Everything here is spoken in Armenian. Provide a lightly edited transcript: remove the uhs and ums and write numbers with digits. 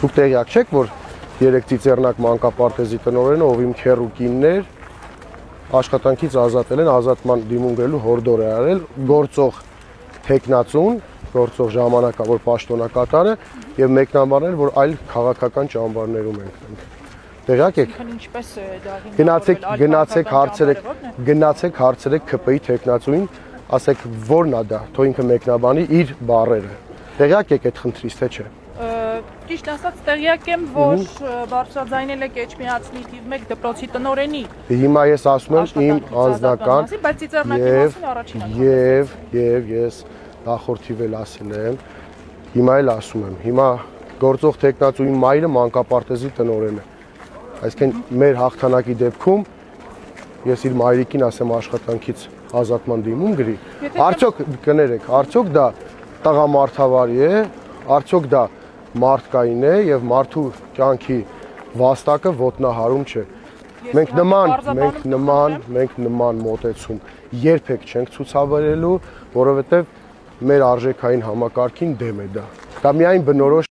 Դուք տեղյակ չեք, որ երեք ծիծեռնակ մանկապարտեզի տնօրենը, ով իմ քեռու կինն էր, աշխատանքից ազատել են, ազատման դիմում գելու հորդոր է արել, գործող թեկնածուն, գործող ժամանակավոր պաշտոնակատարը եւ մեկնաբանել, որ այլ քաղաքական ճամբարներում ենք։ Տեղյակ եք։ Ինչպես է դա գնացեք հարցրեք ԿՊ-ի թեկնածուին, ասեք որն է դա, թող ինքը մեկնաբանի իր բառերը։ Տեղյակ եք այդ խնդրից, թե չէ։ Ճիշտ ասած, տեղյակ եմ, որ բարձրաձայնել եք Էջմիածնի թիվ 1 դպրոցի տնօրենի։ Հիմա ես ասում եմ իմ անձնական եւ ես նախորդ թիվ էլ ասել եմ, հիմա էլ ասում եմ։ Հիմա գործող թեկնածուի մայրը մանկապարտեզի տնօրեն է։ Այսինքն մեր հաղթանակի դեպքում ես իր մայրիկին ասեմ աշխատանքից ազատման դիմում գրի։ Արդյոք կներեք, արդյոք դա տղամարդավարի է, արդյոք դա մարդկային է եւ մարդու կյանքի վաստակը ոտնահարում չէ։ Մենք նման մոտեցում երբեք չենք ցուցաբերելու, որովհետեւ մեր արժեքային համակարգին դեմ է դա։ Դա միայն բնորոշ